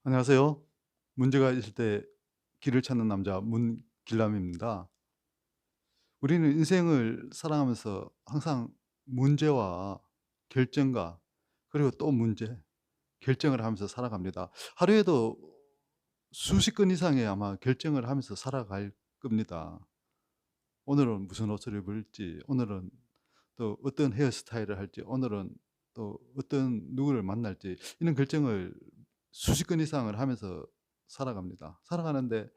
안녕하세요. 문제가 있을 때 길을 찾는 남자 문길남입니다. 우리는 인생을 살아가면서 항상 문제와 결정과 그리고 또 문제, 결정을 하면서 살아갑니다. 하루에도 수십 건 이상의 아마 결정을 하면서 살아갈 겁니다. 오늘은 무슨 옷을 입을지, 오늘은 또 어떤 헤어스타일을 할지, 오늘은 또 어떤 누구를 만날지 이런 결정을 수십 건 이상을 하면서 살아갑니다. 살아가는데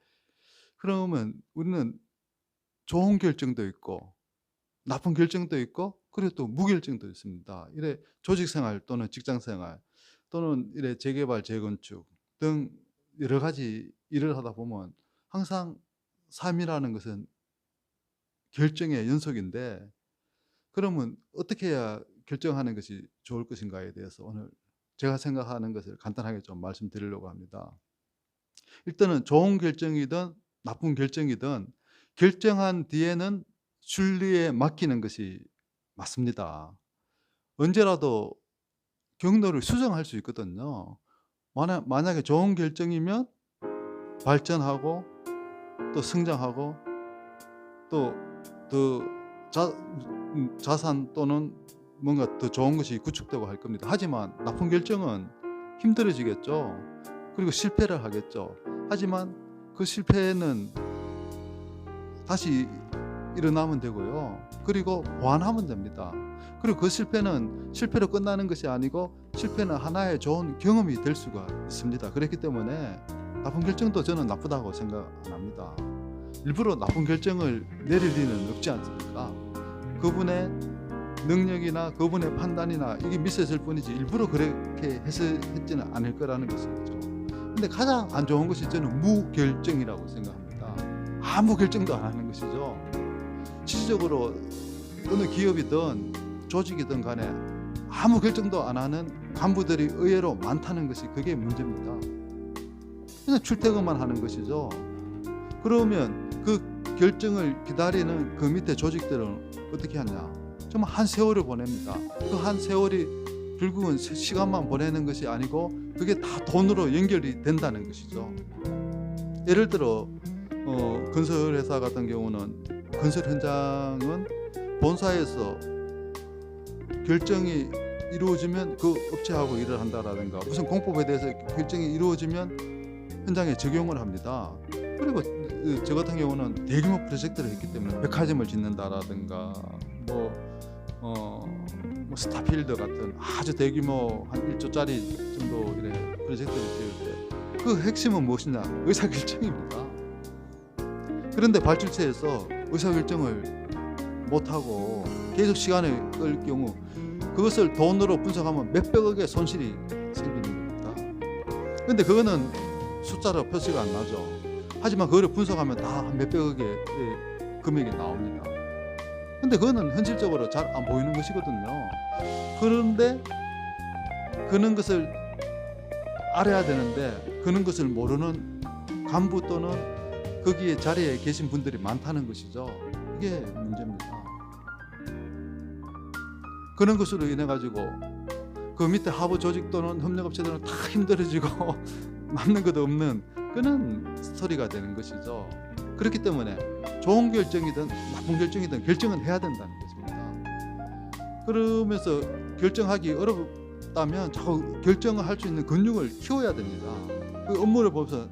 그러면 우리는 좋은 결정도 있고 나쁜 결정도 있고 그리고 또 무결정도 있습니다. 이래 조직 생활 또는 직장 생활 또는 이래 재개발, 재건축 등 여러 가지 일을 하다 보면 항상 삶이라는 것은 결정의 연속인데 그러면 어떻게 해야 결정하는 것이 좋을 것인가에 대해서 오늘 제가 생각하는 것을 간단하게 좀 말씀드리려고 합니다. 일단은 좋은 결정이든 나쁜 결정이든 결정한 뒤에는 순리에 맡기는 것이 맞습니다. 언제라도 경로를 수정할 수 있거든요. 만약에 좋은 결정이면 발전하고 또 성장하고 또 더 자산 또는 뭔가 더 좋은 것이 구축되고 할 겁니다. 하지만 나쁜 결정은 힘들어지겠죠. 그리고 실패를 하겠죠. 하지만 그 실패는 다시 일어나면 되고요. 그리고 보완하면 됩니다. 그리고 그 실패는 실패로 끝나는 것이 아니고 실패는 하나의 좋은 경험이 될 수가 있습니다. 그렇기 때문에 나쁜 결정도 저는 나쁘다고 생각 안 합니다. 일부러 나쁜 결정을 내릴 리는 없지 않습니까? 그분의 능력이나 그분의 판단이나 이게 미스였을 뿐이지 일부러 그렇게 했지는 않을 거라는 것이죠. 근데 가장 안 좋은 것이 저는 무결정이라고 생각합니다. 아무 결정도 안 하는 것이죠. 실질적으로 어느 기업이든 조직이든 간에 아무 결정도 안 하는 간부들이 의외로 많다는 것이 그게 문제입니다. 그냥 출퇴근만 하는 것이죠. 그러면 그 결정을 기다리는 그 밑에 조직들은 어떻게 하냐? 정말 한 세월을 보냅니다. 그 한 세월이 결국은 시간만 보내는 것이 아니고 그게 다 돈으로 연결이 된다는 것이죠. 예를 들어 건설회사 같은 경우는 건설 현장은 본사에서 결정이 이루어지면 그 업체하고 일을 한다라든가 무슨 공법에 대해서 결정이 이루어지면 현장에 적용을 합니다. 그리고 저 같은 경우는 대규모 프로젝트를 했기 때문에 백화점을 짓는다라든가 뭐 스타필드 같은 아주 대규모 한 1조짜리 정도 이래 프로젝트를 지을 때 그 핵심은 무엇이냐? 의사결정입니다. 그런데 발주처에서 의사결정을 못하고 계속 시간을 끌 경우 그것을 돈으로 분석하면 몇백억의 손실이 생기는 겁니다. 그런데 그거는 숫자로 표시가 안 나죠. 하지만 그거를 분석하면 다 몇백억의 금액이 나옵니다. 근데 그거는 현실적으로 잘 안 보이는 것이거든요. 그런데 그런 것을 알아야 되는데 그런 것을 모르는 간부 또는 거기에 자리에 계신 분들이 많다는 것이죠. 이게 문제입니다. 그런 것으로 인해 가지고 그 밑에 하부 조직 또는 협력업체들은 다 힘들어지고 남는 것도 없는 그런 스토리가 되는 것이죠. 그렇기 때문에 좋은 결정이든 나쁜 결정이든 결정은 해야 된다는 것입니다. 그러면서 결정하기 어렵다면 자꾸 결정을 할 수 있는 근육을 키워야 됩니다. 그 업무를 보면서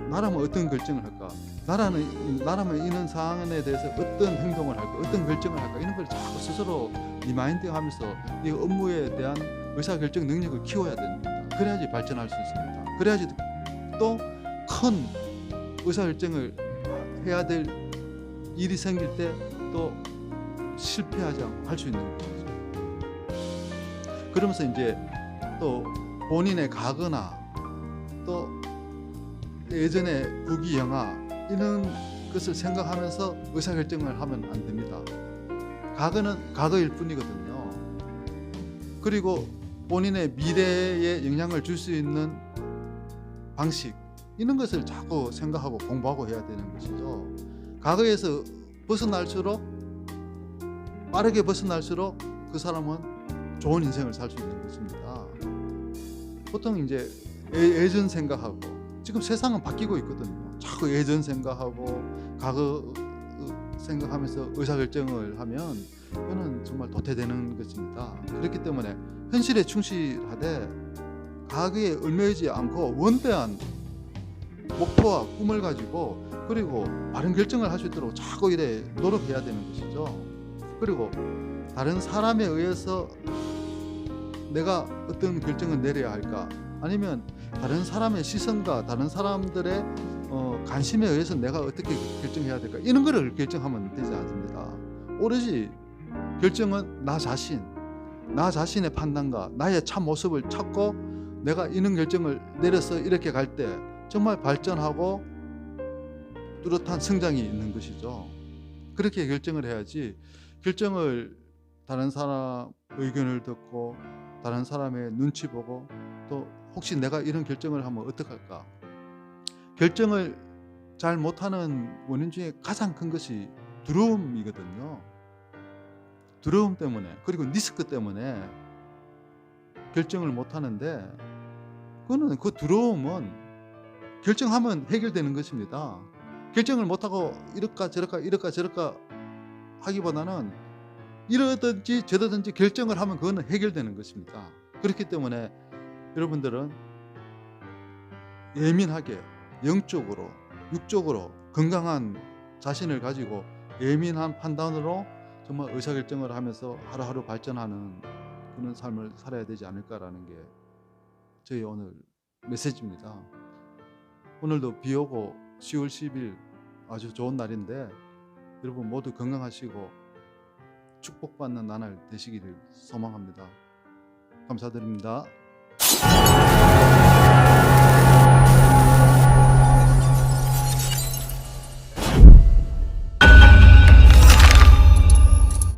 나라면 어떤 결정을 할까? 나라면 이런 사안에 대해서 어떤 행동을 할까? 어떤 결정을 할까? 이런 걸 자꾸 스스로 리마인딩하면서 이 업무에 대한 의사결정 능력을 키워야 됩니다. 그래야지 발전할 수 있습니다. 그래야지 또 큰 의사결정을 해야 될 일이 생길 때 또 실패하지 않고 할 수 있는 거죠. 그러면서 이제 또 본인의 과거나 또 예전의 부귀영화 이런 것을 생각하면서 의사결정을 하면 안 됩니다. 과거는 과거일 뿐이거든요. 그리고 본인의 미래에 영향을 줄 수 있는 방식 이런 것을 자꾸 생각하고 공부하고 해야 되는 것이죠. 과거에서 벗어날수록 빠르게 벗어날수록 그 사람은 좋은 인생을 살 수 있는 것입니다. 보통 이제 예전 생각하고, 지금 세상은 바뀌고 있거든요. 자꾸 예전 생각하고 과거 생각하면서 의사결정을 하면 그거는 정말 도태되는 것입니다. 그렇기 때문에 현실에 충실하되 과거에 얽매이지 않고 원대한 목표와 꿈을 가지고, 그리고 바른 결정을 할 수 있도록 자꾸 이래 노력해야 되는 것이죠. 그리고 다른 사람에 의해서 내가 어떤 결정을 내려야 할까, 아니면 다른 사람의 시선과 다른 사람들의 관심에 의해서 내가 어떻게 결정해야 될까, 이런 거를 결정하면 되지 않습니다. 오로지 결정은 나 자신의 판단과 나의 참 모습을 찾고, 내가 이런 결정을 내려서 이렇게 갈 때 정말 발전하고 뚜렷한 성장이 있는 것이죠. 그렇게 결정을 해야지, 결정을 다른 사람 의견을 듣고 다른 사람의 눈치 보고, 또 혹시 내가 이런 결정을 하면 어떡할까, 결정을 잘 못하는 원인 중에 가장 큰 것이 두려움이거든요. 두려움 때문에, 그리고 리스크 때문에 결정을 못하는데, 그거는, 그 두려움은 결정하면 해결되는 것입니다. 결정을 못하고 이럴까 저럴까 하기보다는 이러든지 저러든지 결정을 하면 그거는 해결되는 것입니다. 그렇기 때문에 여러분들은 예민하게, 영적으로 육적으로 건강한 자신을 가지고 예민한 판단으로 정말 의사결정을 하면서 하루하루 발전하는 그런 삶을 살아야 되지 않을까라는 게 저희 오늘 메시지입니다. 오늘도 비 오고 10월 10일 아주 좋은 날인데, 여러분 모두 건강하시고 축복받는 나날 되시기를 소망합니다. 감사드립니다.